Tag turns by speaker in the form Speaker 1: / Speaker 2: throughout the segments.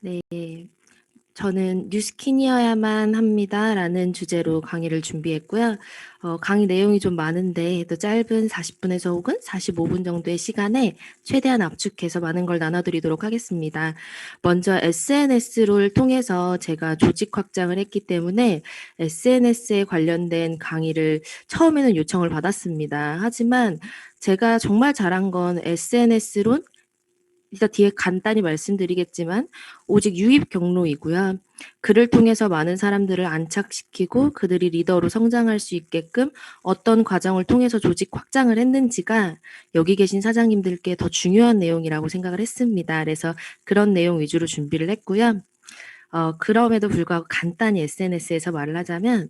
Speaker 1: 네. 저는 "뉴스킨이어야만 합니다."라는 주제로 강의를 준비했고요. 강의 내용이 좀 많은데 또 짧은 40 분에서 혹은 45분 정도의 시간에 최대한 압축해서 많은 걸 나눠 드리도록 하겠습니다. 먼저 SNS를 통해서 제가 조직 확장을 했기 때문에 SNS에 관련된 강의를 처음에는 요청을 받았습니다. 하지만 제가 정말 잘한 건 SNS론, 일단 뒤에 간단히 말씀드리겠지만 오직 유입 경로이고요. 그를 통해서 많은 사람들을 안착시키고 그들이 리더로 성장할 수 있게끔 어떤 과정을 통해서 조직 확장을 했는지가 여기 계신 사장님들께 더 중요한 내용이라고 생각을 했습니다. 그래서 그런 내용 위주로 준비를 했고요. 그럼에도 불구하고 간단히 SNS에서 말을 하자면,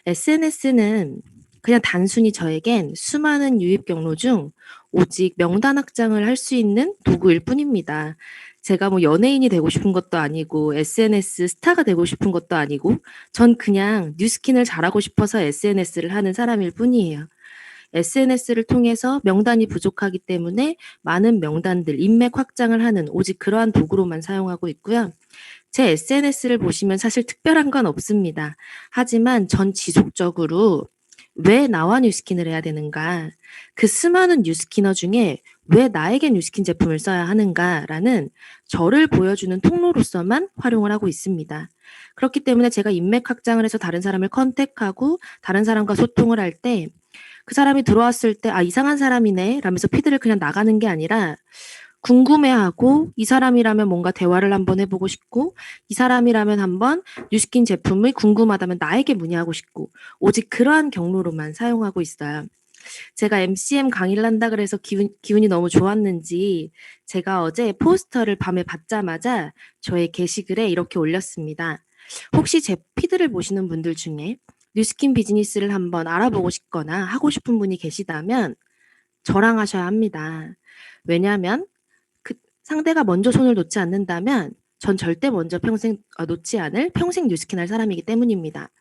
Speaker 1: SNS는 그냥 단순히 저에겐 수많은 유입 경로 중 오직 명단 확장을 할 수 있는 도구일 뿐입니다. 제가 뭐 연예인이 되고 싶은 것도 아니고 SNS 스타가 되고 싶은 것도 아니고 전 그냥 뉴스킨을 잘하고 싶어서 SNS를 하는 사람일 뿐이에요. SNS를 통해서 명단이 부족하기 때문에 많은 명단들, 인맥 확장을 하는 오직 그러한 도구로만 사용하고 있고요. 제 SNS를 보시면 사실 특별한 건 없습니다. 하지만 전 지속적으로 왜 나와 뉴스킨을 해야 되는가? 그 수많은 뉴스키너 중에 왜 나에게 뉴스킨 제품을 써야 하는가라는 저를 보여주는 통로로서만 활용을 하고 있습니다. 그렇기 때문에 제가 인맥 확장을 해서 다른 사람을 컨택하고 다른 사람과 소통을 할 때 그 사람이 들어왔을 때 '아, 이상한 사람이네.' 라면서 피드를 그냥 나가는 게 아니라 궁금해하고 이 사람이라면 뭔가 대화를 한번 해 보고 싶고 이 사람이라면 한번 뉴스킨 제품을 궁금하다면 나에게 문의하고 싶고 오직 그러한 경로로만 사용하고 있어요. 제가 MCM 강의를 한다 그래서 기운이 너무 좋았는지 제가 어제 포스터를 밤에 받자마자 저의 게시글에 이렇게 올렸습니다. 혹시 제 피드를 보시는 분들 중에 뉴스킨 비즈니스를 한번 알아보고 싶거나 하고 싶은 분이 계시다면 저랑 하셔야 합니다. 왜냐하면 상대가 먼저 손을 놓지 않는다면 전 절대 먼저 놓지 않을 평생 뉴스킨 할 사람이기 때문입니다.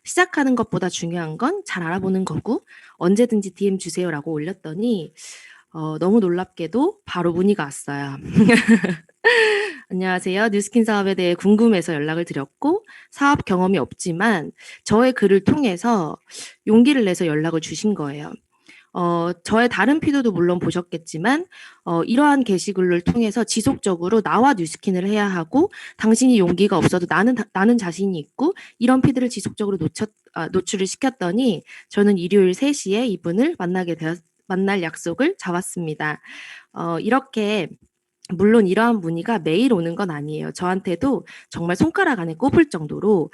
Speaker 1: 시작하는 것보다 중요한 건 잘 알아보는 거고 언제든지 DM 주세요라고 올렸더니 너무 놀랍게도 바로 문의가 왔어요. 안녕하세요. 뉴스킨 사업에 대해 궁금해서 연락을 드렸고 사업 경험이 없지만 저의 글을 통해서 용기를 내서 연락을 주신 거예요. 저의 다른 피드도 물론 보셨겠지만 이러한 게시글을 통해서 지속적으로 나와 뉴스킨을 해야 하고 당신이 용기가 없어도 나는 자신이 있고 이런 피드를 지속적으로 노출을 시켰더니 저는 일요일 3시에 이분을 만날 약속을 잡았습니다. 이렇게 물론 이러한 문의가 매일 오는 건 아니에요. 저한테도 정말 손가락 안에 꼽을 정도로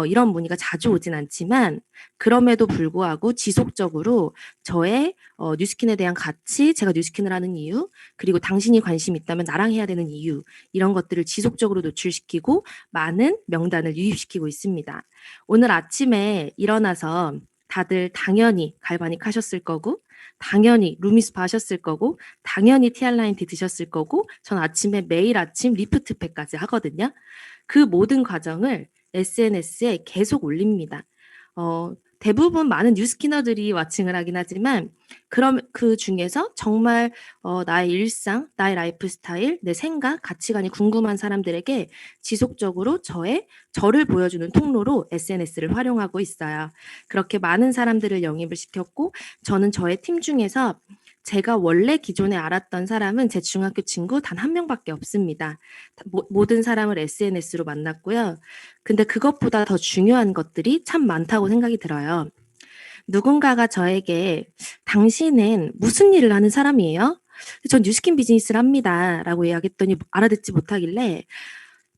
Speaker 1: 이런 문의가 자주 오진 않지만 그럼에도 불구하고 지속적으로 저의 뉴스킨에 대한 가치, 제가 뉴스킨을 하는 이유, 그리고 당신이 관심 있다면 나랑 해야 되는 이유, 이런 것들을 지속적으로 노출시키고 많은 명단을 유입시키고 있습니다. 오늘 아침에 일어나서 다들 당연히 갈바닉 하셨을 거고 당연히 루미스파 하셨을 거고 당연히 티알라인티 드셨을 거고 전 아침에 매일 아침 리프트팩까지 하거든요. 그 모든 과정을 SNS에 계속 올립니다. 대부분 많은 뉴스키너들이 왓칭을 하긴 하지만 그럼 그 중에서 정말 나의 일상, 나의 라이프 스타일, 내 생각, 가치관이 궁금한 사람들에게 지속적으로 저를 보여주는 통로로 SNS를 활용하고 있어요. 그렇게 많은 사람들을 영입을 시켰고 저는 저의 팀 중에서 제가 원래 기존에 알았던 사람은 제 중학교 친구 단 1명밖에 없습니다. 모든 사람을 SNS로 만났고요. 근데 그것보다 더 중요한 것들이 참 많다고 생각이 들어요. 누군가가 저에게 "당신은 무슨 일을 하는 사람이에요?" "전 뉴스킨 비즈니스를 합니다." 라고 이야기했더니 알아듣지 못하길래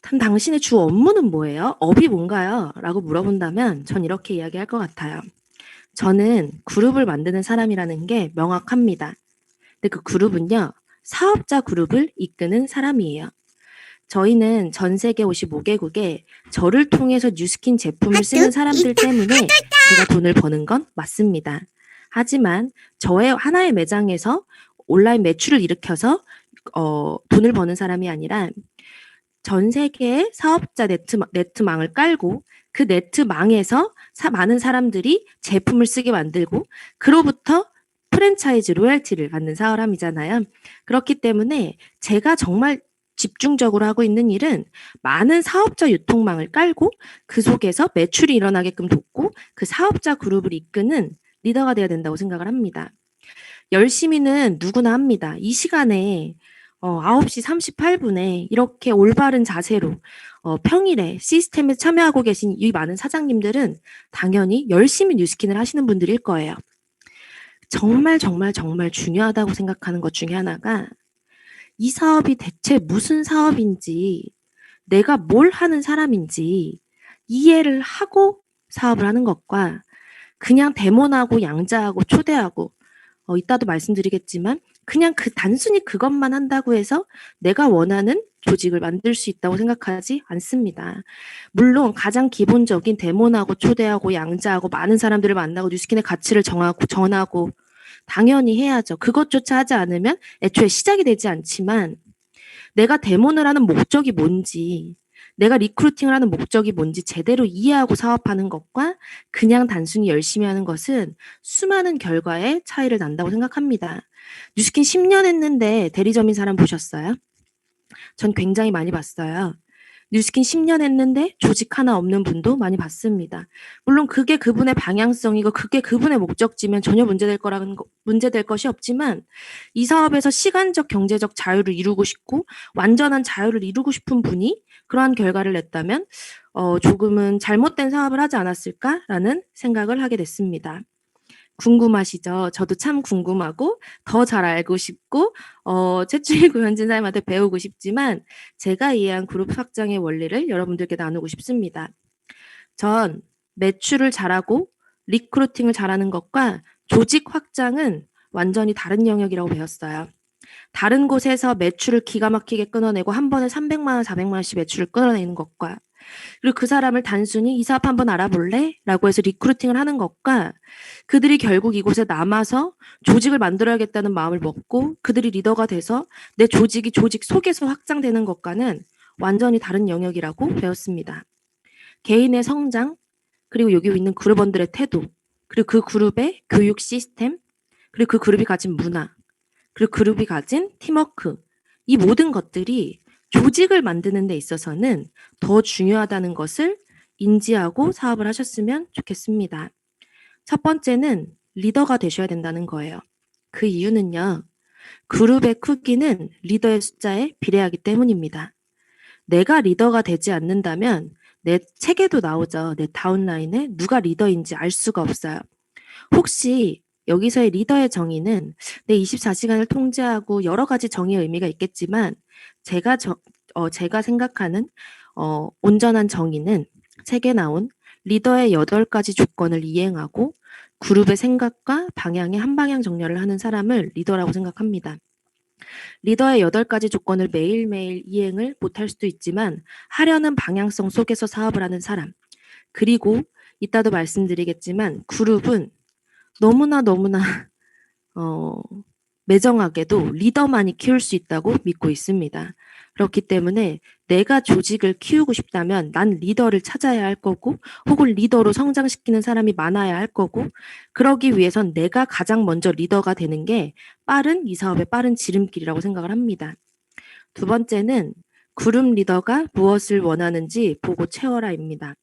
Speaker 1: "그럼 당신의 주 업무는 뭐예요? 업이 뭔가요?" 라고 물어본다면 전 이렇게 이야기할 것 같아요. 저는 그룹을 만드는 사람이라는 게 명확합니다. 근데 그 그룹은요, 사업자 그룹을 이끄는 사람이에요. 저희는 전 세계 55개국에 저를 통해서 뉴스킨 제품을 쓰는 사람들 때문에 제가 돈을 버는 건 맞습니다. 하지만 저의 하나의 매장에서 온라인 매출을 일으켜서 돈을 버는 사람이 아니라 전 세계의 사업자 네트망을 깔고 그 네트망에서 많은 사람들이 제품을 쓰게 만들고 그로부터 프랜차이즈 로열티를 받는 사람이잖아요. 그렇기 때문에 제가 정말 집중적으로 하고 있는 일은 많은 사업자 유통망을 깔고 그 속에서 매출이 일어나게끔 돕고 그 사업자 그룹을 이끄는 리더가 돼야 된다고 생각을 합니다. 열심히는 누구나 합니다. 이 시간에 9시 38분에 이렇게 올바른 자세로 평일에 시스템에 참여하고 계신 이 많은 사장님들은 당연히 열심히 뉴스킨을 하시는 분들일 거예요. 정말 중요하다고 생각하는 것 중에 하나가 이 사업이 대체 무슨 사업인지, 내가 뭘 하는 사람인지 이해를 하고 사업을 하는 것과 그냥 데모하고 양자하고 초대하고 이따도 말씀드리겠지만 그냥 단순히 그것만 한다고 해서 내가 원하는 조직을 만들 수 있다고 생각하지 않습니다. 물론 가장 기본적인 데모하고 초대하고 양자하고 많은 사람들을 만나고 뉴스킨의 가치를 전하고 당연히 해야죠. 그것조차 하지 않으면 애초에 시작이 되지 않지만 내가 데모를 하는 목적이 뭔지, 내가 리크루팅을 하는 목적이 뭔지 제대로 이해하고 사업하는 것과 그냥 단순히 열심히 하는 것은 수많은 결과에 차이를 난다고 생각합니다. 뉴스킨 10년 했는데 대리점인 사람 보셨어요? 전 굉장히 많이 봤어요. 뉴스킨 10년 했는데 조직 하나 없는 분도 많이 봤습니다. 물론 그게 그분의 방향성이고 그게 그분의 목적지면 전혀 문제될 것이 없지만 이 사업에서 시간적 경제적 자유를 이루고 싶고 완전한 자유를 이루고 싶은 분이 그러한 결과를 냈다면 조금은 잘못된 사업을 하지 않았을까라는 생각을 하게 됐습니다. 궁금하시죠? 저도 참 궁금하고 더 잘 알고 싶고 최충일 구현진 사장님한테 배우고 싶지만 제가 이해한 그룹 확장의 원리를 여러분들께 나누고 싶습니다. 전 매출을 잘하고 리크루팅을 잘하는 것과 조직 확장은 완전히 다른 영역이라고 배웠어요. 다른 곳에서 매출을 기가 막히게 끊어내고 한 번에 300만 원, 400만 원씩 매출을 끊어내는 것과 그리고 그 사람을 단순히 이 사업 한번 알아볼래? 라고 해서 리크루팅을 하는 것과 그들이 결국 이곳에 남아서 조직을 만들어야겠다는 마음을 먹고 그들이 리더가 돼서 내 조직이 조직 속에서 확장되는 것과는 완전히 다른 영역이라고 배웠습니다. 개인의 성장, 그리고 여기 있는 그룹원들의 태도, 그리고 그 그룹의 교육 시스템, 그리고 그 그룹이 가진 문화, 그리고 그룹이 가진 팀워크, 이 모든 것들이 조직을 만드는 데 있어서는 더 중요하다는 것을 인지하고 사업을 하셨으면 좋겠습니다. 첫 번째는 리더가 되셔야 된다는 거예요. 그 이유는요. 그룹의 크기는 리더의 숫자에 비례하기 때문입니다. 내가 리더가 되지 않는다면 내 책에도 나오죠. 내 다운라인에 누가 리더인지 알 수가 없어요. 혹시 여기서의 리더의 정의는 내 24시간을 통제하고 여러 가지 정의의 의미가 있겠지만 제가 생각하는 온전한 정의는 책에 나온 리더의 8가지 조건을 이행하고 그룹의 생각과 방향의 한방향 정렬을 하는 사람을 리더라고 생각합니다. 리더의 8가지 조건을 매일매일 이행을 못할 수도 있지만 하려는 방향성 속에서 사업을 하는 사람, 그리고 이따도 말씀드리겠지만 그룹은 너무나 매정하게도 리더만이 키울 수 있다고 믿고 있습니다. 그렇기 때문에 내가 조직을 키우고 싶다면 난 리더를 찾아야 할 거고 혹은 리더로 성장시키는 사람이 많아야 할 거고 그러기 위해선 내가 가장 먼저 리더가 되는 게 이 사업의 빠른 지름길이라고 생각을 합니다. 두 번째는 그룹 리더가 무엇을 원하는지 보고 채워라입니다.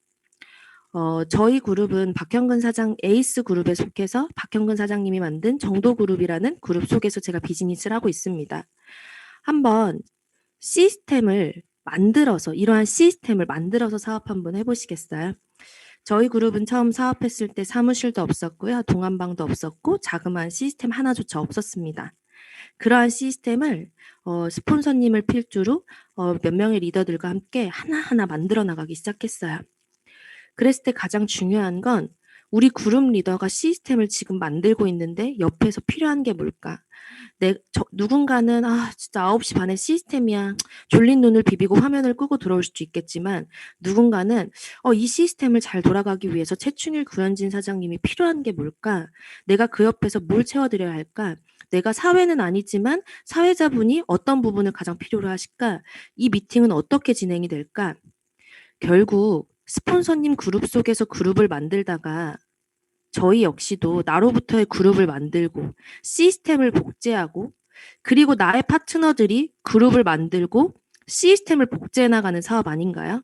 Speaker 1: 저희 그룹은 박형근 사장 에이스 그룹에 속해서 박형근 사장님이 만든 정도그룹이라는 그룹 속에서 제가 비즈니스를 하고 있습니다. 한번 이러한 시스템을 만들어서 사업 한번 해보시겠어요? 저희 그룹은 처음 사업했을 때 사무실도 없었고요. 동안방도 없었고 자그마한 시스템 하나조차 없었습니다. 그러한 시스템을 스폰서님을 필두로 몇 명의 리더들과 함께 하나하나 만들어 나가기 시작했어요. 그랬을 때 가장 중요한 건 우리 그룹 리더가 시스템을 지금 만들고 있는데 옆에서 필요한 게 뭘까? 누군가는 진짜 9시 반에 시스템이야. 졸린 눈을 비비고 화면을 끄고 들어올 수도 있겠지만 누군가는 이 시스템을 잘 돌아가기 위해서 최충일 구현진 사장님이 필요한 게 뭘까? 내가 그 옆에서 뭘 채워드려야 할까? 내가 사회는 아니지만 사회자분이 어떤 부분을 가장 필요로 하실까? 이 미팅은 어떻게 진행이 될까? 결국 스폰서님 그룹 속에서 그룹을 만들다가 저희 역시도 나로부터의 그룹을 만들고 시스템을 복제하고 그리고 나의 파트너들이 그룹을 만들고 시스템을 복제해 나가는 사업 아닌가요?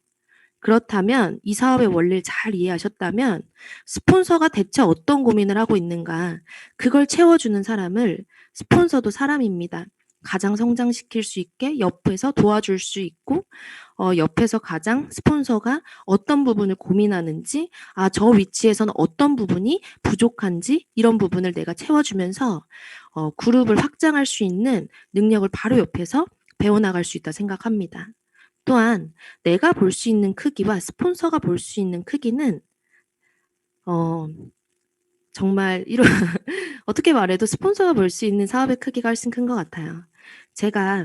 Speaker 1: 그렇다면 이 사업의 원리를 잘 이해하셨다면 스폰서가 대체 어떤 고민을 하고 있는가, 그걸 채워주는 사람을, 스폰서도 사람입니다. 가장 성장시킬 수 있게 옆에서 도와줄 수 있고, 옆에서 가장 스폰서가 어떤 부분을 고민하는지, 저 위치에서는 어떤 부분이 부족한지, 이런 부분을 내가 채워주면서 그룹을 확장할 수 있는 능력을 바로 옆에서 배워나갈 수 있다 생각합니다. 또한 내가 볼 수 있는 크기와 스폰서가 볼 수 있는 크기는 정말 이런 어떻게 말해도 스폰서가 볼 수 있는 사업의 크기가 훨씬 큰 것 같아요. 제가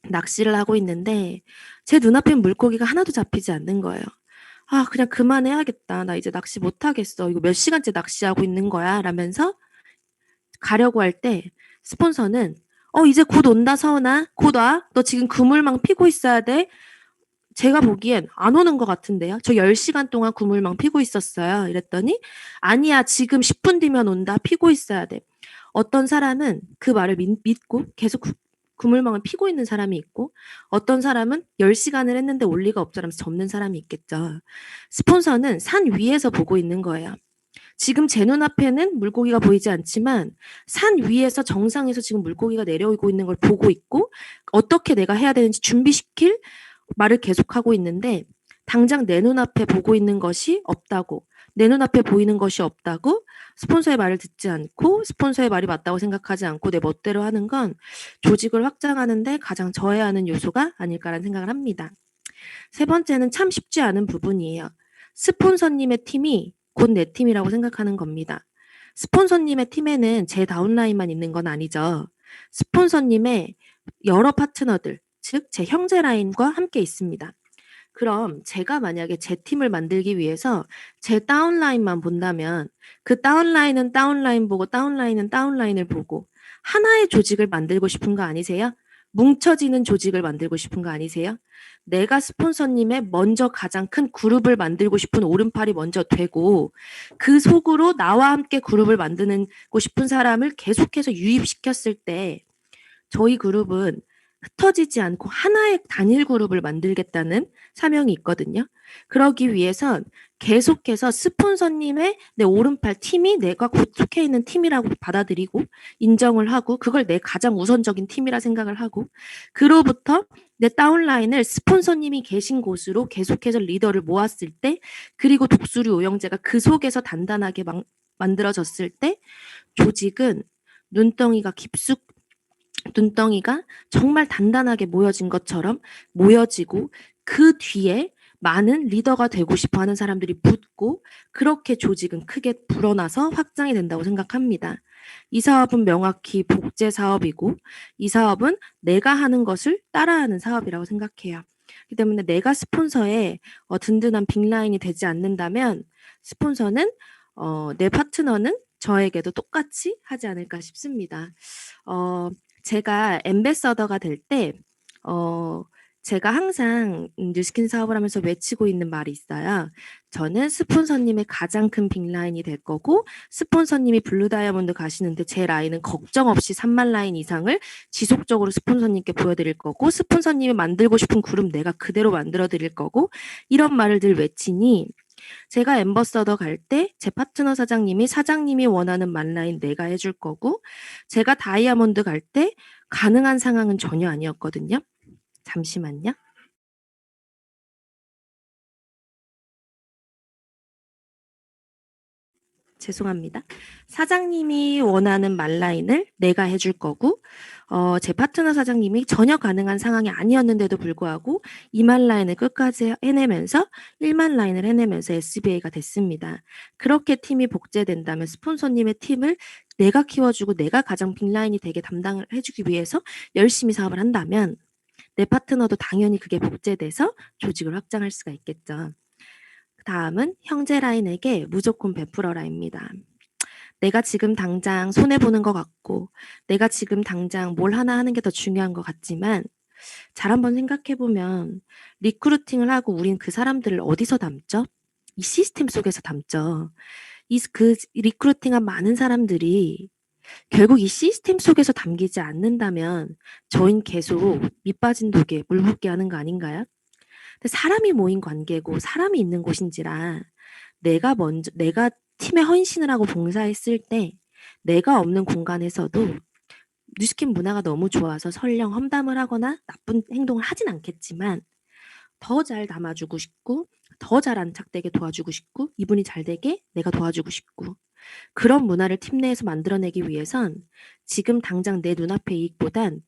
Speaker 1: 낚시를 하고 있는데 제 눈앞엔 물고기가 하나도 잡히지 않는 거예요. 그냥 그만해야겠다. 나 이제 낚시 못 하겠어. 이거 몇 시간째 낚시하고 있는 거야. 라면서 가려고 할 때 스폰서는 이제 곧 온다, 서은아. 곧 와. 너 지금 그물망 피고 있어야 돼. 제가 보기엔 안 오는 것 같은데요. 저 10시간 동안 그물망 피고 있었어요. 이랬더니 아니야, 지금 10분 뒤면 온다. 피고 있어야 돼. 어떤 사람은 그 말을 믿고 계속 그물망을 피고 있는 사람이 있고, 어떤 사람은 10시간을 했는데 올 리가 없잖아면서 접는 사람이 있겠죠. 스폰서는 산 위에서 보고 있는 거예요. 지금 제 눈앞에는 물고기가 보이지 않지만 산 위에서 정상에서 지금 물고기가 내려오고 있는 걸 보고 있고, 어떻게 내가 해야 되는지 준비시킬 말을 계속하고 있는데, 당장 내 눈앞에 보고 있는 것이 없다고, 내 눈앞에 보이는 것이 없다고 스폰서의 말을 듣지 않고 스폰서의 말이 맞다고 생각하지 않고 내 멋대로 하는 건 조직을 확장하는 데 가장 저해야 하는 요소가 아닐까라는 생각을 합니다. 세 번째는 참 쉽지 않은 부분이에요. 스폰서님의 팀이 곧 내 팀이라고 생각하는 겁니다. 스폰서님의 팀에는 제 다운라인만 있는 건 아니죠. 스폰서님의 여러 파트너들, 즉 제 형제 라인과 함께 있습니다. 그럼 제가 만약에 제 팀을 만들기 위해서 제 다운라인만 본다면 그 다운라인은 다운라인 보고 다운라인은 다운라인을 보고 하나의 조직을 만들고 싶은 거 아니세요? 뭉쳐지는 조직을 만들고 싶은 거 아니세요? 내가 스폰서님의 먼저 가장 큰 그룹을 만들고 싶은 오른팔이 먼저 되고, 그 속으로 나와 함께 그룹을 만들고 싶은 사람을 계속해서 유입시켰을 때 저희 그룹은 흩어지지 않고 하나의 단일 그룹을 만들겠다는 사명이 있거든요. 그러기 위해선 계속해서 스폰서님의 내 오른팔 팀이 내가 곧 속해 있는 팀이라고 받아들이고 인정을 하고, 그걸 내 가장 우선적인 팀이라 생각을 하고, 그로부터 내 다운라인을 스폰서님이 계신 곳으로 계속해서 리더를 모았을 때, 그리고 독수리 오형제가 그 속에서 단단하게 만들어졌을 때 조직은 눈덩이가 정말 단단하게 모여진 것처럼 모여지고, 그 뒤에 많은 리더가 되고 싶어 하는 사람들이 붙고, 그렇게 조직은 크게 불어나서 확장이 된다고 생각합니다. 이 사업은 명확히 복제 사업이고, 이 사업은 내가 하는 것을 따라하는 사업이라고 생각해요. 그렇기 때문에 내가 스폰서의 든든한 빅라인이 되지 않는다면 스폰서는 내 파트너는 저에게도 똑같이 하지 않을까 싶습니다. 제가 앰베서더가 될 때 제가 항상 뉴스킨 사업을 하면서 외치고 있는 말이 있어요. 저는 스폰서님의 가장 큰 빅라인이 될 거고, 스폰서님이 블루 다이아몬드 가시는데 제 라인은 걱정 없이 3만 라인 이상을 지속적으로 스폰서님께 보여드릴 거고, 스폰서님이 만들고 싶은 그룹 내가 그대로 만들어 드릴 거고, 이런 말을 늘 외치니 제가 앰버서더 갈 때 제 파트너 사장님이 원하는 만라인 내가 해줄 거고, 제가 다이아몬드 갈 때 가능한 상황은 전혀 아니었거든요. 잠시만요. 죄송합니다. 사장님이 원하는 말라인을 내가 해줄 거고, 제 파트너 사장님이 전혀 가능한 상황이 아니었는데도 불구하고 2만 라인을 끝까지 해내면서 1만 라인을 해내면서 SBA가 됐습니다. 그렇게 팀이 복제된다면 스폰서님의 팀을 내가 키워주고 내가 가장 빅라인이 되게 담당을 해주기 위해서 열심히 사업을 한다면 내 파트너도 당연히 그게 복제돼서 조직을 확장할 수가 있겠죠. 다음은 형제 라인에게 무조건 베풀어라입니다. 내가 지금 당장 손해보는 것 같고, 내가 지금 당장 뭘 하나 하는 게 더 중요한 것 같지만, 잘 한번 생각해보면 리크루팅을 하고 우린 그 사람들을 어디서 담죠? 이 시스템 속에서 담죠. 그 리크루팅한 많은 사람들이 결국 이 시스템 속에서 담기지 않는다면 저희는 계속 밑 빠진 독에 물 붓게 하는 거 아닌가요? 근데 사람이 모인 관계고 사람이 있는 곳인지라 내가 팀에 헌신을 하고 봉사했을 때 내가 없는 공간에서도 뉴스킨 문화가 너무 좋아서 설령 험담을 하거나 나쁜 행동을 하진 않겠지만 더 잘 담아주고 싶고 더 잘 안착되게 도와주고 싶고 이분이 잘 되게 내가 도와주고 싶고 그런 문화를 팀 내에서 만들어내기 위해선 지금 당장 내 눈앞의 이익보단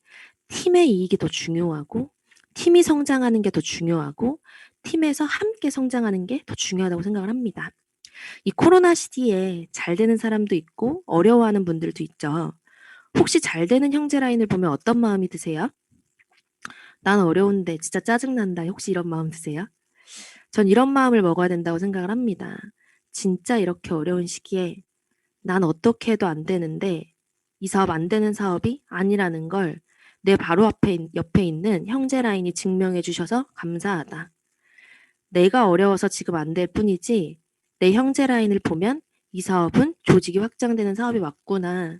Speaker 1: 팀의 이익이 더 중요하고 팀이 성장하는 게 더 중요하고 팀에서 함께 성장하는 게 더 중요하다고 생각을 합니다. 이 코로나 시기에 잘 되는 사람도 있고 어려워하는 분들도 있죠. 혹시 잘 되는 형제 라인을 보면 어떤 마음이 드세요? 난 어려운데 진짜 짜증난다. 혹시 이런 마음 드세요? 전 이런 마음을 먹어야 된다고 생각을 합니다. 진짜 이렇게 어려운 시기에 난 어떻게 해도 안 되는데 이 사업 안 되는 사업이 아니라는 걸 내 바로 옆에 있는 형제 라인이 증명해 주셔서 감사하다. 내가 어려워서 지금 안 될 뿐이지 내 형제 라인을 보면 이 사업은 조직이 확장되는 사업이 맞구나.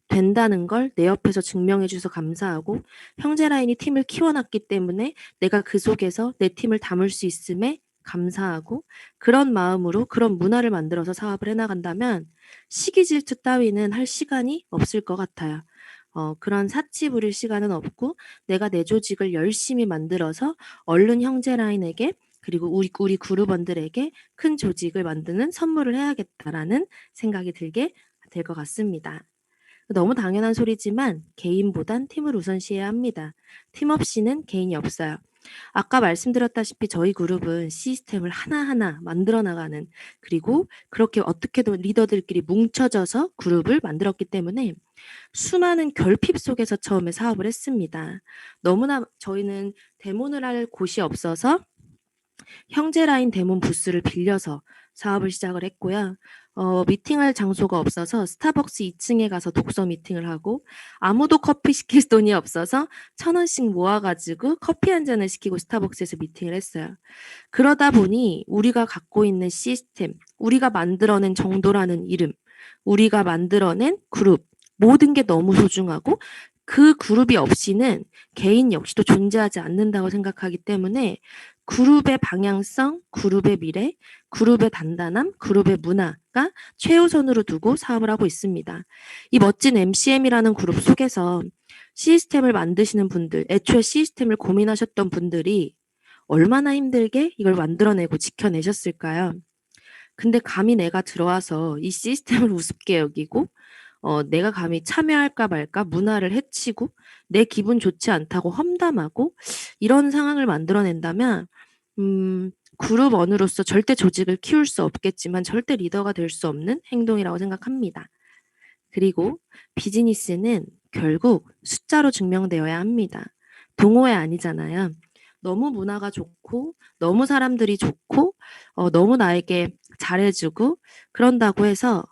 Speaker 1: 된다는 걸 내 옆에서 증명해 주셔서 감사하고 형제 라인이 팀을 키워놨기 때문에 내가 그 속에서 내 팀을 담을 수 있음에 감사하고 그런 마음으로 그런 문화를 만들어서 사업을 해나간다면 시기 질투 따위는 할 시간이 없을 것 같아요. 그런 사치 부릴 시간은 없고 내가 내 조직을 열심히 만들어서 얼른 형제 라인에게 그리고 우리 그룹원들에게 큰 조직을 만드는 선물을 해야겠다라는 생각이 들게 될 것 같습니다. 너무 당연한 소리지만 개인보단 팀을 우선시해야 합니다. 팀 없이는 개인이 없어요. 아까 말씀드렸다시피 저희 그룹은 시스템을 하나하나 만들어 나가는 그리고 그렇게 어떻게든 리더들끼리 뭉쳐져서 그룹을 만들었기 때문에 수많은 결핍 속에서 처음에 사업을 했습니다. 너무나 저희는 데모를 할 곳이 없어서 형제 라인 데몬 부스를 빌려서 사업을 시작을 했고요. 미팅할 장소가 없어서 스타벅스 2층에 가서 독서 미팅을 하고 아무도 커피 시킬 돈이 없어서 1,000원씩 모아가지고 커피 한 잔을 시키고 스타벅스에서 미팅을 했어요. 그러다 보니 우리가 갖고 있는 시스템, 우리가 만들어낸 정도라는 이름, 우리가 만들어낸 그룹 모든 게 너무 소중하고 그 그룹이 없이는 개인 역시도 존재하지 않는다고 생각하기 때문에 그룹의 방향성, 그룹의 미래, 그룹의 단단함, 그룹의 문화가 최우선으로 두고 사업을 하고 있습니다. 이 멋진 MCM이라는 그룹 속에서 시스템을 만드시는 분들, 애초에 시스템을 고민하셨던 분들이 얼마나 힘들게 이걸 만들어내고 지켜내셨을까요? 근데 감히 내가 들어와서 이 시스템을 우습게 여기고 내가 감히 참여할까 말까 문화를 해치고 내 기분 좋지 않다고 험담하고 이런 상황을 만들어낸다면 그룹원으로서 절대 조직을 키울 수 없겠지만 절대 리더가 될 수 없는 행동이라고 생각합니다. 그리고 비즈니스는 결국 숫자로 증명되어야 합니다. 동호회 아니잖아요. 너무 문화가 좋고 너무 사람들이 좋고 너무 나에게 잘해주고 그런다고 해서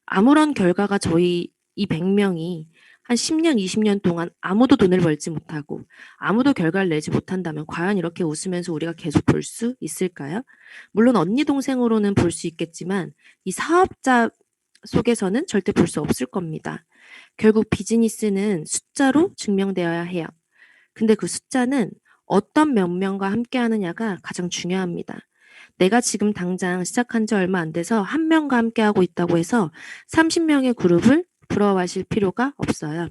Speaker 1: 아무런 결과가 저희 이 100명이 한 10년, 20년 동안 아무도 돈을 벌지 못하고 아무도 결과를 내지 못한다면 과연 이렇게 웃으면서 우리가 계속 볼 수 있을까요? 물론 언니 동생으로는 볼 수 있겠지만 이 사업자 속에서는 절대 볼 수 없을 겁니다. 결국 비즈니스는 숫자로 증명되어야 해요. 근데 그 숫자는 어떤 몇 명과 함께 하느냐가 가장 중요합니다. 내가 지금 당장 시작한 지 얼마 안 돼서 한 명과 함께 하고 있다고 해서 30명의 그룹을 부러워하실 필요가 없어요.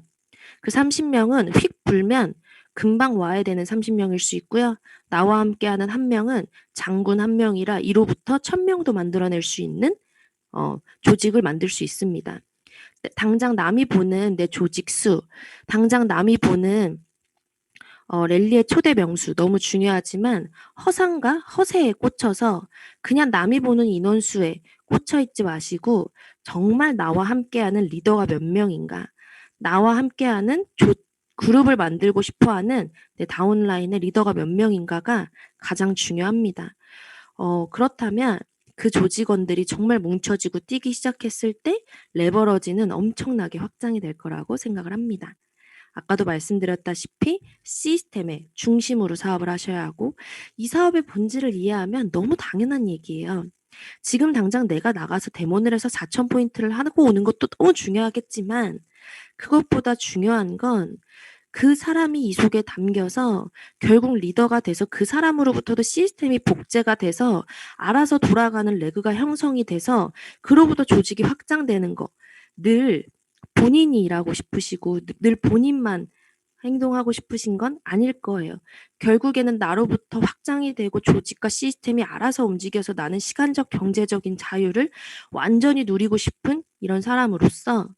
Speaker 1: 그 30명은 휙 불면 금방 와야 되는 30명일 수 있고요. 나와 함께하는 한 명은 장군 한 명이라 이로부터 1,000명도 만들어낼 수 있는 조직을 만들 수 있습니다. 당장 남이 보는 내 조직 수, 당장 남이 보는 랠리의 초대 명수 너무 중요하지만 허상과 허세에 꽂혀서 그냥 남이 보는 인원수에 꽂혀 있지 마시고 정말 나와 함께하는 리더가 몇 명인가, 나와 함께하는 그룹을 만들고 싶어하는 내 다운라인의 리더가 몇 명인가가 가장 중요합니다. 그렇다면 그 조직원들이 정말 뭉쳐지고 뛰기 시작했을 때 레버러지는 엄청나게 확장이 될 거라고 생각을 합니다. 아까도 말씀드렸다시피 시스템의 중심으로 사업을 하셔야 하고 이 사업의 본질을 이해하면 너무 당연한 얘기예요. 지금 당장 내가 나가서 데모를 해서 4,000포인트를 하고 오는 것도 너무 중요하겠지만 그것보다 중요한 건 그 사람이 이 속에 담겨서 결국 리더가 돼서 그 사람으로부터도 시스템이 복제가 돼서 알아서 돌아가는 레그가 형성이 돼서 그로부터 조직이 확장되는 거. 늘 본인이 일하고 싶으시고 늘 본인만 행동하고 싶으신 건 아닐 거예요. 결국에는 나로부터 확장이 되고 조직과 시스템이 알아서 움직여서 나는 시간적 경제적인 자유를 완전히 누리고 싶은 이런 사람으로서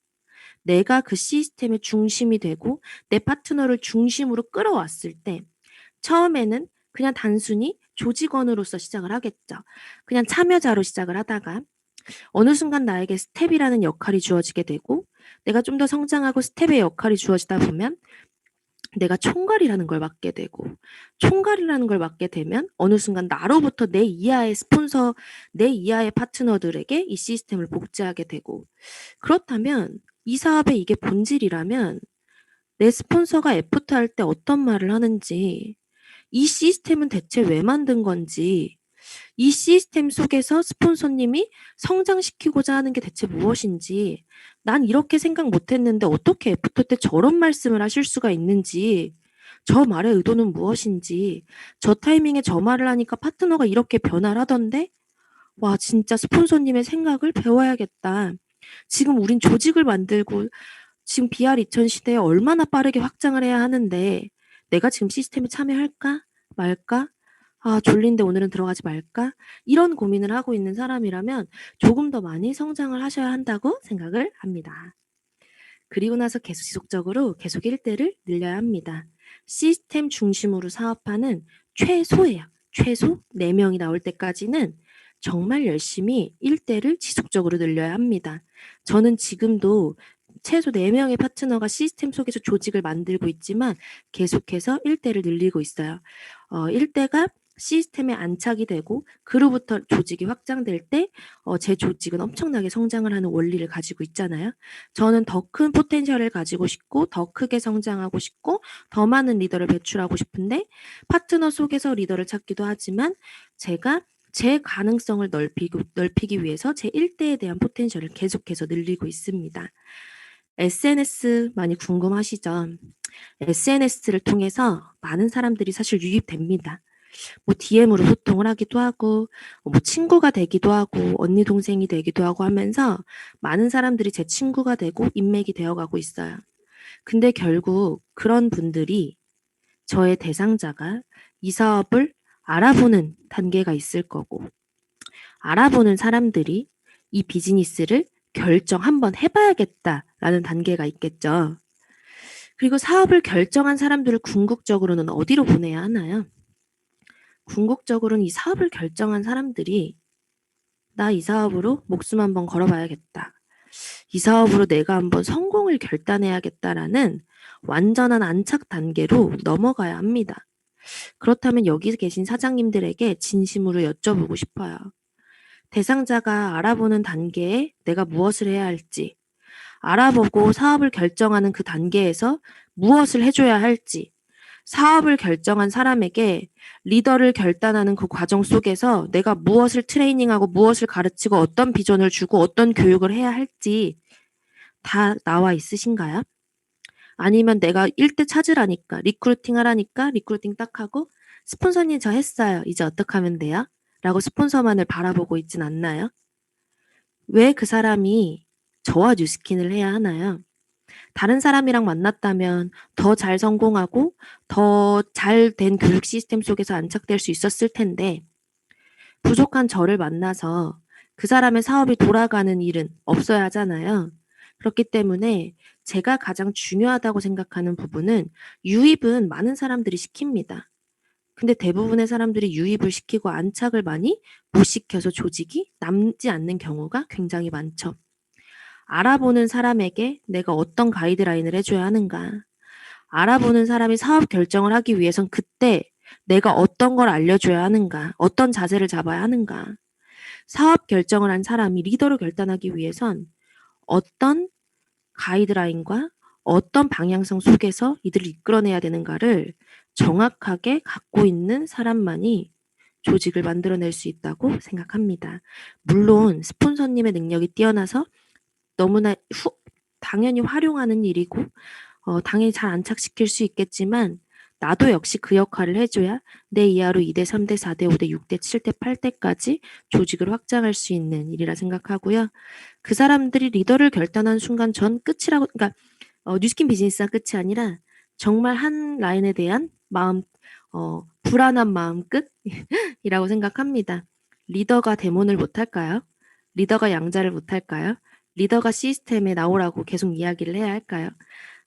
Speaker 1: 내가 그 시스템의 중심이 되고 내 파트너를 중심으로 끌어왔을 때 처음에는 그냥 단순히 조직원으로서 시작을 하겠죠. 그냥 참여자로 시작을 하다가 어느 순간 나에게 스텝이라는 역할이 주어지게 되고 내가 좀 더 성장하고 스텝의 역할이 주어지다 보면 내가 총괄이라는 걸 맡게 되고 총괄이라는 걸 맡게 되면 어느 순간 나로부터 내 이하의 스폰서, 내 이하의 파트너들에게 이 시스템을 복제하게 되고 그렇다면 이 사업의 이게 본질이라면 내 스폰서가 애프터 할 때 어떤 말을 하는지 이 시스템은 대체 왜 만든 건지 이 시스템 속에서 스폰서님이 성장시키고자 하는 게 대체 무엇인지 난 이렇게 생각 못했는데 어떻게 애프터 때 저런 말씀을 하실 수가 있는지 저 말의 의도는 무엇인지 저 타이밍에 저 말을 하니까 파트너가 이렇게 변화를 하던데 와 진짜 스폰서님의 생각을 배워야겠다. 지금 우린 조직을 만들고 지금 BR2000 시대에 얼마나 빠르게 확장을 해야 하는데 내가 지금 시스템에 참여할까 말까? 아 졸린데 오늘은 들어가지 말까? 이런 고민을 하고 있는 사람이라면 조금 더 많이 성장을 하셔야 한다고 생각을 합니다. 그리고 나서 계속 지속적으로 계속 1대를 늘려야 합니다. 시스템 중심으로 사업하는 최소예요. 최소 4명이 나올 때까지는 정말 열심히 1대를 지속적으로 늘려야 합니다. 저는 지금도 최소 4명의 파트너가 시스템 속에서 조직을 만들고 있지만 계속해서 1대를 늘리고 있어요. 1대가 시스템에 안착이 되고 그로부터 조직이 확장될 때 제 조직은 엄청나게 성장을 하는 원리를 가지고 있잖아요. 저는 더 큰 포텐셜을 가지고 싶고 더 크게 성장하고 싶고 더 많은 리더를 배출하고 싶은데 파트너 속에서 리더를 찾기도 하지만 제가 제 가능성을 넓히기 위해서 제 1대에 대한 포텐셜을 계속해서 늘리고 있습니다. SNS 많이 궁금하시죠? SNS를 통해서 많은 사람들이 사실 유입됩니다. 뭐 DM으로 소통을 하기도 하고 뭐 친구가 되기도 하고 언니 동생이 되기도 하고 하면서 많은 사람들이 제 친구가 되고 인맥이 되어가고 있어요. 근데 결국 그런 분들이 저의 대상자가 이 사업을 알아보는 단계가 있을 거고 알아보는 사람들이 이 비즈니스를 한번 해봐야겠다라는 단계가 있겠죠. 그리고 사업을 결정한 사람들을 궁극적으로는 어디로 보내야 하나요? 궁극적으로는 이 사업을 결정한 사람들이 나 이 사업으로 목숨 한번 걸어봐야겠다. 이 사업으로 내가 한번 성공을 결단해야겠다라는 완전한 안착 단계로 넘어가야 합니다. 그렇다면 여기 계신 사장님들에게 진심으로 여쭤보고 싶어요. 대상자가 알아보는 단계에 내가 무엇을 해야 할지, 알아보고 사업을 결정하는 그 단계에서 무엇을 해줘야 할지, 사업을 결정한 사람에게 리더를 결단하는 그 과정 속에서 내가 무엇을 트레이닝하고 무엇을 가르치고 어떤 비전을 주고 어떤 교육을 해야 할지 다 나와 있으신가요? 아니면 내가 1대 찾으라니까 리크루팅 하라니까 리크루팅 딱 하고 스폰서님 저 했어요. 이제 어떻게 하면 돼요? 라고 스폰서만을 바라보고 있진 않나요? 왜 그 사람이 저와 뉴스킨을 해야 하나요? 다른 사람이랑 만났다면 더 잘 성공하고 더 잘 된 교육 시스템 속에서 안착될 수 있었을 텐데 부족한 저를 만나서 그 사람의 사업이 돌아가는 일은 없어야 하잖아요. 그렇기 때문에 제가 가장 중요하다고 생각하는 부분은 유입은 많은 사람들이 시킵니다. 근데 대부분의 사람들이 유입을 시키고 안착을 많이 못 시켜서 조직이 남지 않는 경우가 굉장히 많죠. 알아보는 사람에게 내가 어떤 가이드라인을 해줘야 하는가. 알아보는 사람이 사업 결정을 하기 위해선 그때 내가 어떤 걸 알려줘야 하는가. 어떤 자세를 잡아야 하는가. 사업 결정을 한 사람이 리더로 결단하기 위해선 어떤 가이드라인과 어떤 방향성 속에서 이들을 이끌어내야 되는가를 정확하게 갖고 있는 사람만이 조직을 만들어낼 수 있다고 생각합니다. 물론 스폰서님의 능력이 뛰어나서 너무나 당연히 활용하는 일이고 당연히 잘 안착시킬 수 있겠지만 나도 역시 그 역할을 해줘야 내 이하로 2대, 3대, 4대, 5대, 6대, 7대, 8대까지 조직을 확장할 수 있는 일이라 생각하고요. 그 사람들이 리더를 결단한 순간 전 끝이라고, 그러니까 뉴스킨 비즈니스가 끝이 아니라 정말 한 라인에 대한 마음, 불안한 마음 끝이라고 생각합니다. 리더가 데몬을 못할까요? 리더가 양자를 못할까요? 리더가 시스템에 나오라고 계속 이야기를 해야 할까요?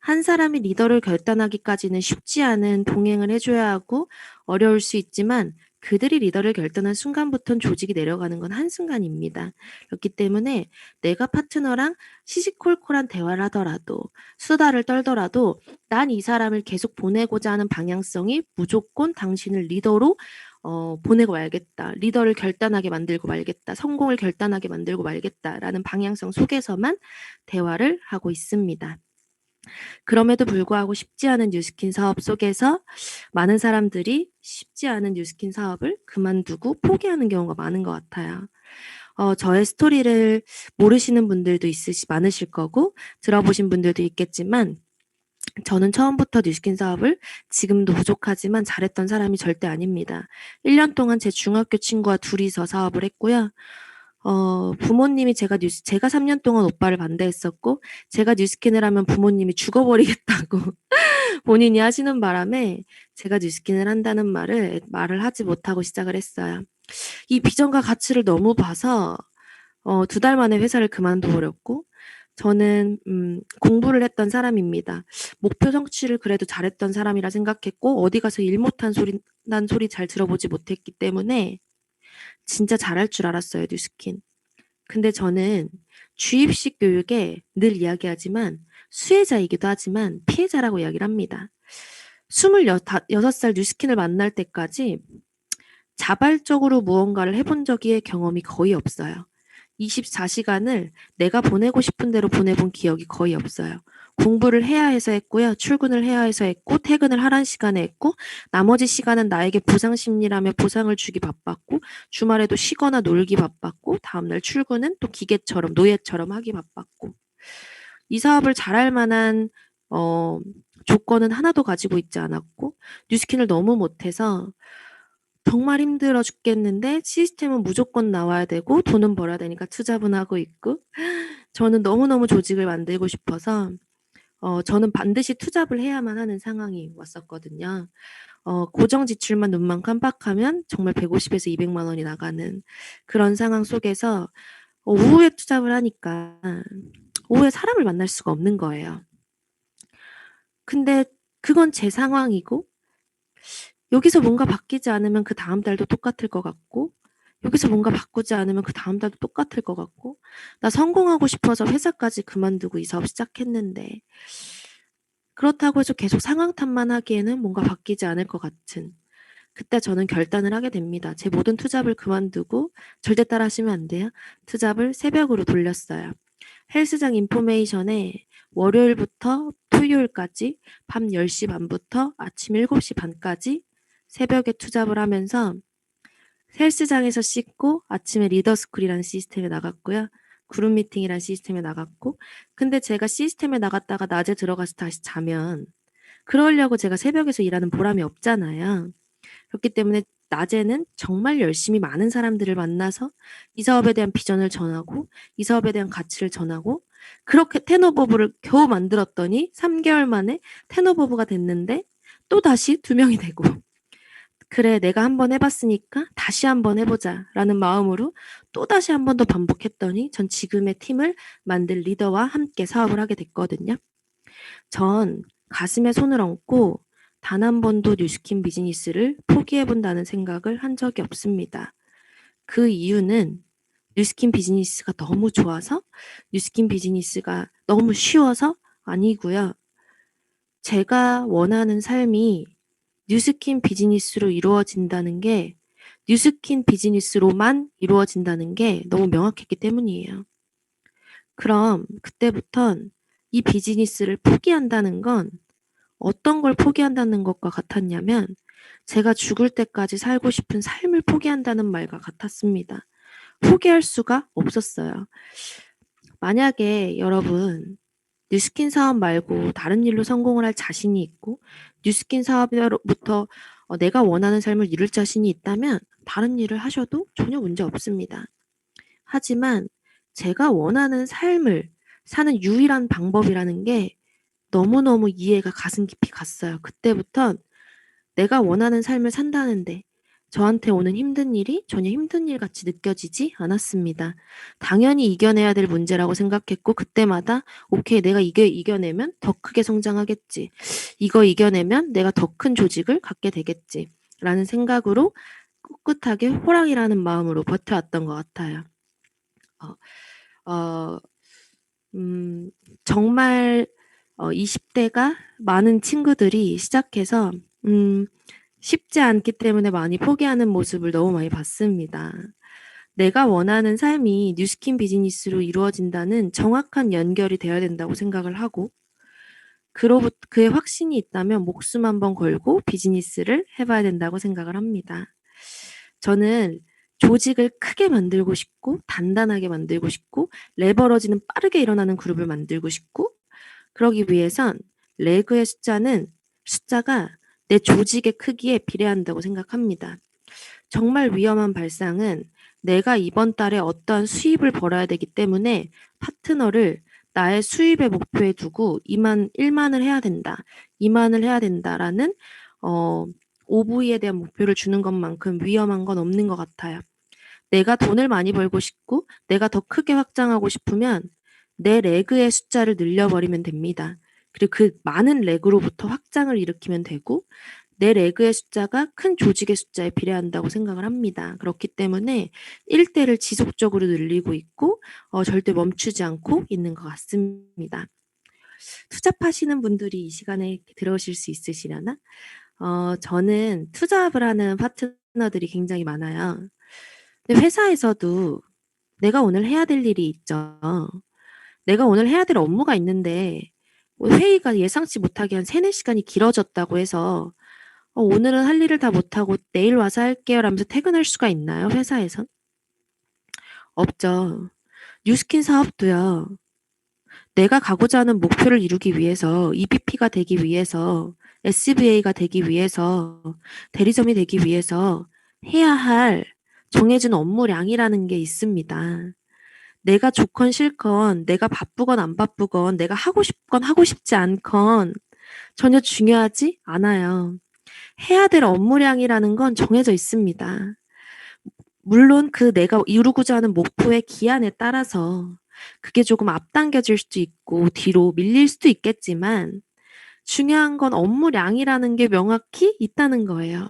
Speaker 1: 한 사람이 리더를 결단하기까지는 쉽지 않은 동행을 해줘야 하고 어려울 수 있지만 그들이 리더를 결단한 순간부터는 조직이 내려가는 건 한순간입니다. 그렇기 때문에 내가 파트너랑 시시콜콜한 대화를 하더라도 수다를 떨더라도 난 이 사람을 계속 보내고자 하는 방향성이 무조건 당신을 리더로 보내고 말겠다. 리더를 결단하게 만들고 말겠다. 성공을 결단하게 만들고 말겠다라는 방향성 속에서만 대화를 하고 있습니다. 그럼에도 불구하고 쉽지 않은 뉴스킨 사업 속에서 많은 사람들이 쉽지 않은 뉴스킨 사업을 그만두고 포기하는 경우가 많은 것 같아요. 저의 스토리를 모르시는 분들도 많으실 거고 들어보신 분들도 있겠지만 저는 처음부터 뉴스킨 사업을 지금도 부족하지만 잘했던 사람이 절대 아닙니다. 1년 동안 제 중학교 친구와 둘이서 사업을 했고요. 부모님이 제가 3년 동안 오빠를 반대했었고 제가 뉴스킨을 하면 부모님이 죽어버리겠다고 본인이 하시는 바람에 제가 뉴스킨을 한다는 말을 하지 못하고 시작을 했어요. 이 비전과 가치를 너무 봐서 2달 만에 회사를 그만둬버렸고 저는 공부를 했던 사람입니다. 목표 성취를 그래도 잘했던 사람이라 생각했고 어디 가서 일 못한 난 소리 잘 들어보지 못했기 때문에 진짜 잘할 줄 알았어요, 뉴스킨. 근데 저는 주입식 교육에 늘 이야기하지만 수혜자이기도 하지만 피해자라고 이야기를 합니다. 26살 뉴스킨을 만날 때까지 자발적으로 무언가를 해본 적의 경험이 거의 없어요. 24시간을 내가 보내고 싶은 대로 보내본 기억이 거의 없어요. 공부를 해야 해서 했고요. 출근을 해야 해서 했고 퇴근을 하란 시간에 했고 나머지 시간은 나에게 보상 심리라며 보상을 주기 바빴고 주말에도 쉬거나 놀기 바빴고 다음날 출근은 또 기계처럼 노예처럼 하기 바빴고 이 사업을 잘할 만한 조건은 하나도 가지고 있지 않았고 뉴스킨을 너무 못해서 정말 힘들어 죽겠는데 시스템은 무조건 나와야 되고 돈은 벌어야 되니까 투잡은 하고 있고 저는 너무너무 조직을 만들고 싶어서 저는 반드시 투잡을 해야만 하는 상황이 왔었거든요. 고정 지출만 눈만 깜빡하면 정말 150에서 200만 원이 나가는 그런 상황 속에서 오후에 투잡을 하니까 오후에 사람을 만날 수가 없는 거예요. 근데 그건 제 상황이고 여기서 뭔가 바뀌지 않으면 그 다음 달도 똑같을 것 같고 여기서 뭔가 바꾸지 않으면 그 다음 달도 똑같을 것 같고 나 성공하고 싶어서 회사까지 그만두고 이 사업 시작했는데 그렇다고 해서 계속 상황 탓만 하기에는 뭔가 바뀌지 않을 것 같은 그때 저는 결단을 하게 됩니다. 제 모든 투잡을 그만두고 절대 따라하시면 안 돼요. 투잡을 새벽으로 돌렸어요. 헬스장 인포메이션에 월요일부터 토요일까지 밤 10시 반부터 아침 7시 반까지 새벽에 투잡을 하면서 헬스장에서 씻고 아침에 리더스쿨이라는 시스템에 나갔고요. 그룹 미팅이라는 시스템에 나갔고 근데 제가 시스템에 나갔다가 낮에 들어가서 다시 자면 그러려고 제가 새벽에서 일하는 보람이 없잖아요. 그렇기 때문에 낮에는 정말 열심히 많은 사람들을 만나서 이 사업에 대한 비전을 전하고 이 사업에 대한 가치를 전하고 그렇게 텐오버브를 겨우 만들었더니 3개월 만에 텐오버브가 됐는데 또다시 2명이 되고 그래 내가 한번 해봤으니까 다시 한번 해보자 라는 마음으로 또다시 한 번 더 반복했더니 전 지금의 팀을 만들 리더와 함께 사업을 하게 됐거든요. 전 가슴에 손을 얹고 단 한 번도 뉴스킨 비즈니스를 포기해본다는 생각을 한 적이 없습니다. 그 이유는 뉴스킨 비즈니스가 너무 좋아서 뉴스킨 비즈니스가 너무 쉬워서 아니고요. 제가 원하는 삶이 뉴스킨 비즈니스로 이루어진다는 게 뉴스킨 비즈니스로만 이루어진다는 게 너무 명확했기 때문이에요. 그럼 그때부턴 이 비즈니스를 포기한다는 건 어떤 걸 포기한다는 것과 같았냐면 제가 죽을 때까지 살고 싶은 삶을 포기한다는 말과 같았습니다. 포기할 수가 없었어요. 만약에 여러분 뉴스킨 사업 말고 다른 일로 성공을 할 자신이 있고 뉴스킨 사업으로부터 내가 원하는 삶을 이룰 자신이 있다면 다른 일을 하셔도 전혀 문제 없습니다. 하지만 제가 원하는 삶을 사는 유일한 방법이라는 게 너무너무 이해가 가슴 깊이 갔어요. 그때부턴 내가 원하는 삶을 산다는데 저한테 오는 힘든 일이 전혀 힘든 일 같이 느껴지지 않았습니다. 당연히 이겨내야 될 문제라고 생각했고 그때마다 오케이 내가 이겨내면 더 크게 성장하겠지. 이거 이겨내면 내가 더 큰 조직을 갖게 되겠지. 라는 생각으로 꿋꿋하게 호랑이라는 마음으로 버텨왔던 것 같아요. 어, 정말 20대가 많은 친구들이 시작해서 쉽지 않기 때문에 많이 포기하는 모습을 너무 많이 봤습니다. 내가 원하는 삶이 뉴스킨 비즈니스로 이루어진다는 정확한 연결이 되어야 된다고 생각을 하고 그의 확신이 있다면 목숨 한번 걸고 비즈니스를 해봐야 된다고 생각을 합니다. 저는 조직을 크게 만들고 싶고 단단하게 만들고 싶고 레버러지는 빠르게 일어나는 그룹을 만들고 싶고 그러기 위해선 레그의 숫자가 내 조직의 크기에 비례한다고 생각합니다. 정말 위험한 발상은 내가 이번 달에 어떠한 수입을 벌어야 되기 때문에 파트너를 나의 수입의 목표에 두고 1만을 해야 된다. 2만을 해야 된다라는 OV에 대한 목표를 주는 것만큼 위험한 건 없는 것 같아요. 내가 돈을 많이 벌고 싶고 내가 더 크게 확장하고 싶으면 내 레그의 숫자를 늘려버리면 됩니다. 그리고 그 많은 레그로부터 확장을 일으키면 되고 내 레그의 숫자가 큰 조직의 숫자에 비례한다고 생각을 합니다. 그렇기 때문에 1대를 지속적으로 늘리고 있고 절대 멈추지 않고 있는 것 같습니다. 투잡하시는 분들이 이 시간에 들어오실 수 있으시려나? 저는 투잡을 하는 파트너들이 굉장히 많아요. 근데 회사에서도 내가 오늘 해야 될 일이 있죠. 내가 오늘 해야 될 업무가 있는데 회의가 예상치 못하게 한 3-4시간이 길어졌다고 해서 오늘은 할 일을 다 못하고 내일 와서 할게요 라면서 퇴근할 수가 있나요? 회사에선? 없죠. 뉴스킨 사업도요. 내가 가고자 하는 목표를 이루기 위해서 EVP가 되기 위해서 SBA가 되기 위해서 대리점이 되기 위해서 해야 할 정해진 업무량이라는 게 있습니다. 내가 좋건 싫건 내가 바쁘건 안 바쁘건 내가 하고 싶건 하고 싶지 않건 전혀 중요하지 않아요. 해야 될 업무량이라는 건 정해져 있습니다. 물론 내가 이루고자 하는 목표의 기한에 따라서 그게 조금 앞당겨질 수도 있고 뒤로 밀릴 수도 있겠지만 중요한 건 업무량이라는 게 명확히 있다는 거예요.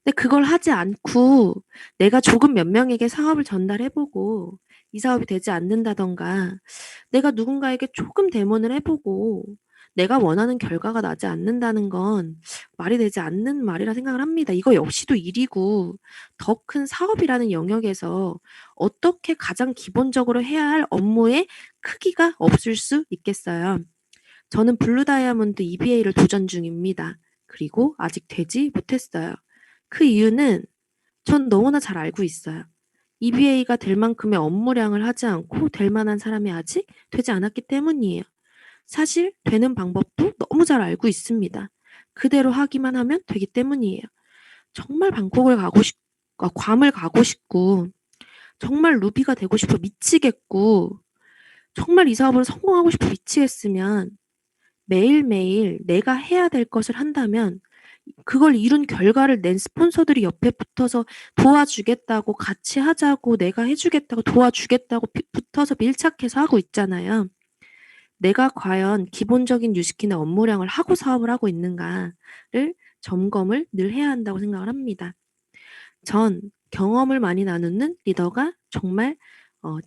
Speaker 1: 근데 그걸 하지 않고 내가 조금 몇 명에게 사업을 전달해보고 이 사업이 되지 않는다던가 내가 누군가에게 조금 데모를 해보고 내가 원하는 결과가 나지 않는다는 건 말이 되지 않는 말이라 생각을 합니다. 이거 역시도 일이고 더 큰 사업이라는 영역에서 어떻게 가장 기본적으로 해야 할 업무의 크기가 없을 수 있겠어요. 저는 블루 다이아몬드 EBA를 도전 중입니다. 그리고 아직 되지 못했어요. 그 이유는 전 너무나 잘 알고 있어요. EBA가 될 만큼의 업무량을 하지 않고 될 만한 사람이 아직 되지 않았기 때문이에요. 사실 되는 방법도 너무 잘 알고 있습니다. 그대로 하기만 하면 되기 때문이에요. 정말 방콕을 괌을 가고 싶고 정말 루비가 되고 싶어 미치겠고 정말 이 사업으로 성공하고 싶어 미치겠으면 매일매일 내가 해야 될 것을 한다면 그걸 이룬 결과를 낸 스폰서들이 옆에 붙어서 도와주겠다고 같이 하자고 내가 해주겠다고 도와주겠다고 붙어서 밀착해서 하고 있잖아요. 내가 과연 기본적인 뉴스킨의 업무량을 하고 사업을 하고 있는가를 점검을 늘 해야 한다고 생각을 합니다. 전 경험을 많이 나누는 리더가 정말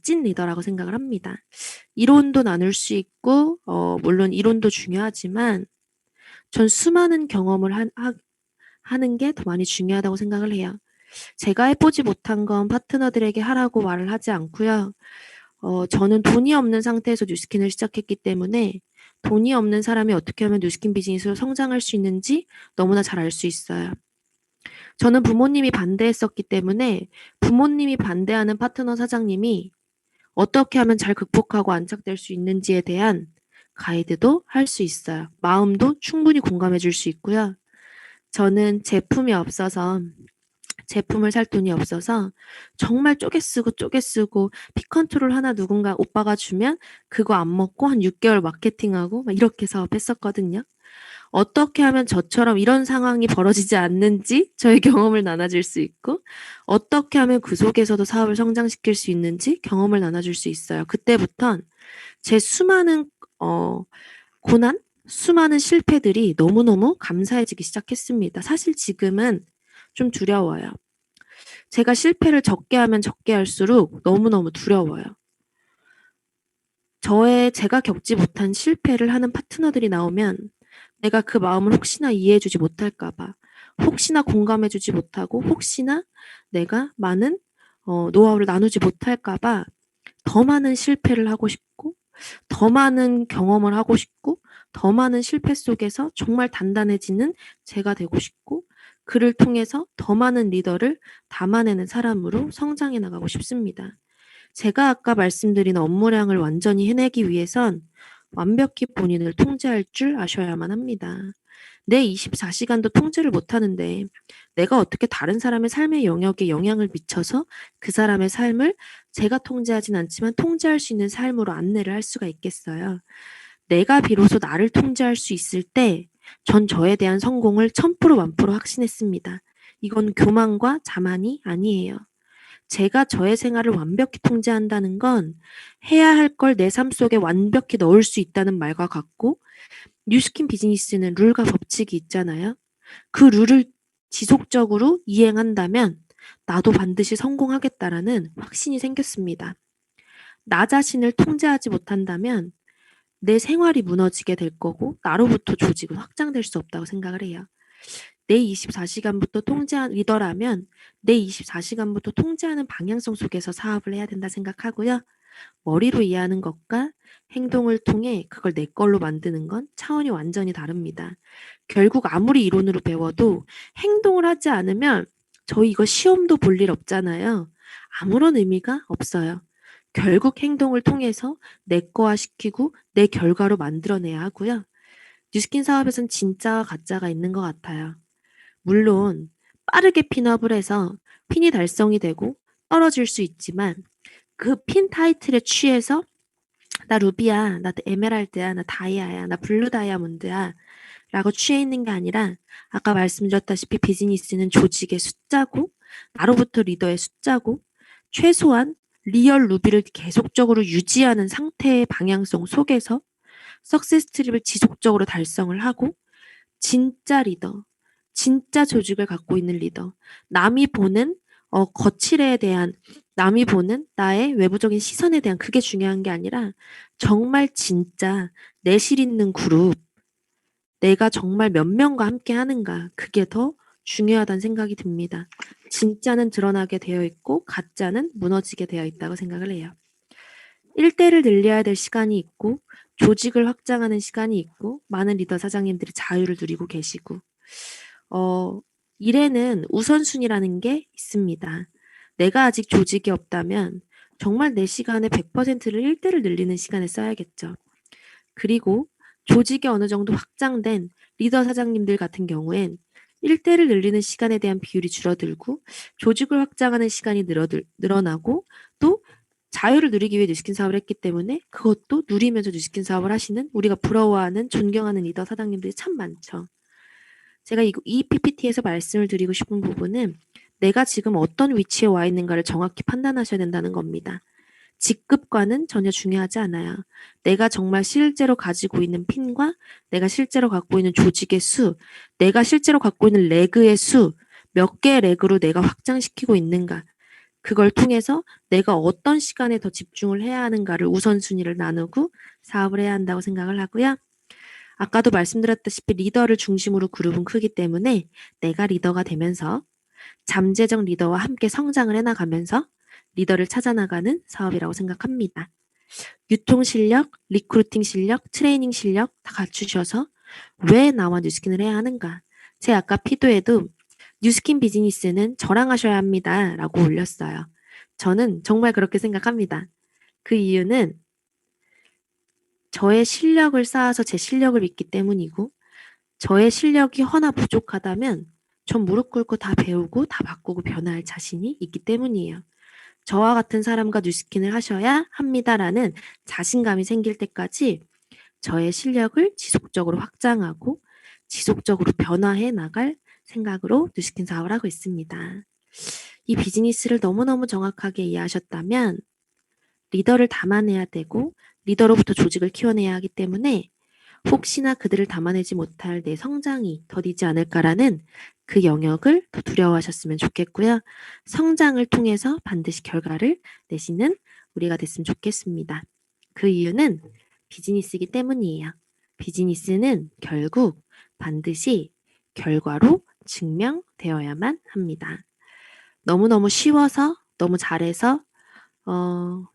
Speaker 1: 찐 리더라고 생각을 합니다. 이론도 나눌 수 있고 물론 이론도 중요하지만 전 수많은 경험을 하는 게 더 많이 중요하다고 생각을 해요. 제가 해보지 못한 건 파트너들에게 하라고 말을 하지 않고요. 저는 돈이 없는 상태에서 뉴스킨을 시작했기 때문에 돈이 없는 사람이 어떻게 하면 뉴스킨 비즈니스로 성장할 수 있는지 너무나 잘 알 수 있어요. 저는 부모님이 반대했었기 때문에 부모님이 반대하는 파트너 사장님이 어떻게 하면 잘 극복하고 안착될 수 있는지에 대한 가이드도 할 수 있어요. 마음도 충분히 공감해 줄 수 있고요. 저는 제품을 살 돈이 없어서 정말 쪼개 쓰고 피 컨트롤 하나 누군가 오빠가 주면 그거 안 먹고 한 6개월 마케팅하고 막 이렇게 사업했었거든요. 어떻게 하면 저처럼 이런 상황이 벌어지지 않는지 저의 경험을 나눠줄 수 있고, 어떻게 하면 그 속에서도 사업을 성장시킬 수 있는지 경험을 나눠줄 수 있어요. 그때부턴 제 수많은 고난, 수많은 실패들이 너무너무 감사해지기 시작했습니다. 사실 지금은 좀 두려워요. 제가 실패를 적게 하면 적게 할수록 너무너무 두려워요. 제가 겪지 못한 실패를 하는 파트너들이 나오면 내가 그 마음을 혹시나 이해해주지 못할까 봐, 혹시나 공감해주지 못하고, 혹시나 내가 많은 노하우를 나누지 못할까 봐 더 많은 실패를 하고 싶고, 더 많은 경험을 하고 싶고, 더 많은 실패 속에서 정말 단단해지는 제가 되고 싶고, 그를 통해서 더 많은 리더를 담아내는 사람으로 성장해 나가고 싶습니다. 제가 아까 말씀드린 업무량을 완전히 해내기 위해선 완벽히 본인을 통제할 줄 아셔야만 합니다. 내 24시간도 통제를 못하는데 내가 어떻게 다른 사람의 삶의 영역에 영향을 미쳐서 그 사람의 삶을 제가 통제하진 않지만 통제할 수 있는 삶으로 안내를 할 수가 있겠어요. 내가 비로소 나를 통제할 수 있을 때 전 저에 대한 성공을 1000% 만프로 확신했습니다. 이건 교만과 자만이 아니에요. 제가 저의 생활을 완벽히 통제한다는 건 해야 할 걸 내 삶 속에 완벽히 넣을 수 있다는 말과 같고, 뉴스킨 비즈니스는 룰과 법칙이 있잖아요. 그 룰을 지속적으로 이행한다면 나도 반드시 성공하겠다라는 확신이 생겼습니다. 나 자신을 통제하지 못한다면 내 생활이 무너지게 될 거고, 나로부터 조직은 확장될 수 없다고 생각을 해요. 내 24시간부터 통제한 리더라면 내 24시간부터 통제하는 방향성 속에서 사업을 해야 된다 생각하고요. 머리로 이해하는 것과 행동을 통해 그걸 내 걸로 만드는 건 차원이 완전히 다릅니다. 결국 아무리 이론으로 배워도 행동을 하지 않으면 저희 이거 시험도 볼 일 없잖아요. 아무런 의미가 없어요. 결국 행동을 통해서 내 거화시키고 내 결과로 만들어내야 하고요. 뉴스킨 사업에선 진짜와 가짜가 있는 것 같아요. 물론 빠르게 핀업을 해서 핀이 달성이 되고 떨어질 수 있지만 그 핀 타이틀에 취해서 나 루비야, 나 에메랄드야, 나 다이아야, 나 블루 다이아몬드야 라고 취해 있는 게 아니라 아까 말씀드렸다시피 비즈니스는 조직의 숫자고 나로부터 리더의 숫자고 최소한 리얼 루비를 계속적으로 유지하는 상태의 방향성 속에서 석세스 트립을 지속적으로 달성을 하고 진짜 리더, 진짜 조직을 갖고 있는 리더, 남이 보는 거칠에 대한 남이 보는 나의 외부적인 시선에 대한 그게 중요한 게 아니라 정말 진짜 내실 있는 그룹, 내가 정말 몇 명과 함께 하는가 그게 더 중요하다는 생각이 듭니다. 진짜는 드러나게 되어 있고 가짜는 무너지게 되어 있다고 생각을 해요. 1대를 늘려야 될 시간이 있고 조직을 확장하는 시간이 있고 많은 리더 사장님들이 자유를 누리고 계시고 일에는 우선순위라는 게 있습니다. 내가 아직 조직이 없다면 정말 내 시간의 100%를 1대를 늘리는 시간에 써야겠죠. 그리고 조직이 어느 정도 확장된 리더 사장님들 같은 경우엔 1대를 늘리는 시간에 대한 비율이 줄어들고 조직을 확장하는 시간이 늘어나고 또 자유를 누리기 위해 뉴스킨 사업을 했기 때문에 그것도 누리면서 뉴스킨 사업을 하시는 우리가 부러워하는 존경하는 리더 사장님들이 참 많죠. 제가 이 PPT에서 말씀을 드리고 싶은 부분은 내가 지금 어떤 위치에 와 있는가를 정확히 판단하셔야 된다는 겁니다. 직급과는 전혀 중요하지 않아요. 내가 정말 실제로 가지고 있는 핀과 내가 실제로 갖고 있는 조직의 수, 내가 실제로 갖고 있는 레그의 수, 몇 개의 레그로 내가 확장시키고 있는가, 그걸 통해서 내가 어떤 시간에 더 집중을 해야 하는가를 우선순위를 나누고 사업을 해야 한다고 생각을 하고요. 아까도 말씀드렸다시피 리더를 중심으로 그룹은 크기 때문에 내가 리더가 되면서 잠재적 리더와 함께 성장을 해나가면서 리더를 찾아나가는 사업이라고 생각합니다. 유통 실력, 리크루팅 실력, 트레이닝 실력 다 갖추셔서 왜 나와 뉴스킨을 해야 하는가. 제 아까 피드에도 뉴스킨 비즈니스는 저랑 하셔야 합니다라고 올렸어요. 저는 정말 그렇게 생각합니다. 그 이유는 저의 실력을 쌓아서 제 실력을 믿기 때문이고 저의 실력이 허나 부족하다면 전 무릎 꿇고 다 배우고 다 바꾸고 변화할 자신이 있기 때문이에요. 저와 같은 사람과 뉴스킨을 하셔야 합니다라는 자신감이 생길 때까지 저의 실력을 지속적으로 확장하고 지속적으로 변화해 나갈 생각으로 뉴스킨 사업을 하고 있습니다. 이 비즈니스를 너무너무 정확하게 이해하셨다면 리더를 담아내야 되고 리더로부터 조직을 키워내야 하기 때문에 혹시나 그들을 담아내지 못할 내 성장이 더디지 않을까라는 그 영역을 더 두려워하셨으면 좋겠고요. 성장을 통해서 반드시 결과를 내시는 우리가 됐으면 좋겠습니다. 그 이유는 비즈니스이기 때문이에요. 비즈니스는 결국 반드시 결과로 증명되어야만 합니다. 너무너무 쉬워서 너무 잘해서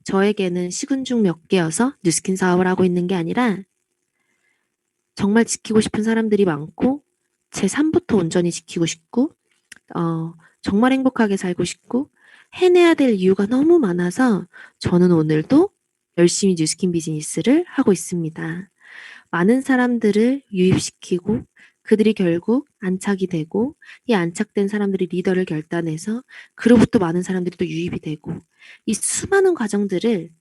Speaker 1: 저에게는 시군중 몇 개여서 뉴스킨 사업을 하고 있는 게 아니라 정말 지키고 싶은 사람들이 많고 제 삶부터 온전히 지키고 싶고 정말 행복하게 살고 싶고 해내야 될 이유가 너무 많아서 저는 오늘도 열심히 뉴스킨 비즈니스를 하고 있습니다. 많은 사람들을 유입시키고 그들이 결국 안착이 되고 이 안착된 사람들이 리더를 결단해서 그로부터 많은 사람들이 또 유입이 되고 이 수많은 과정들을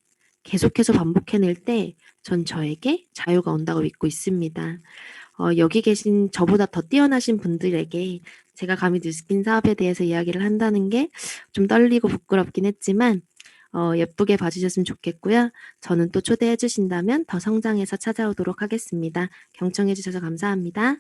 Speaker 1: 계속해서 반복해낼 때 전 저에게 자유가 온다고 믿고 있습니다. 여기 계신 저보다 더 뛰어나신 분들에게 제가 감히 뉴스킨 사업에 대해서 이야기를 한다는 게 좀 떨리고 부끄럽긴 했지만 예쁘게 봐주셨으면 좋겠고요. 저는 또 초대해 주신다면 더 성장해서 찾아오도록 하겠습니다. 경청해 주셔서 감사합니다.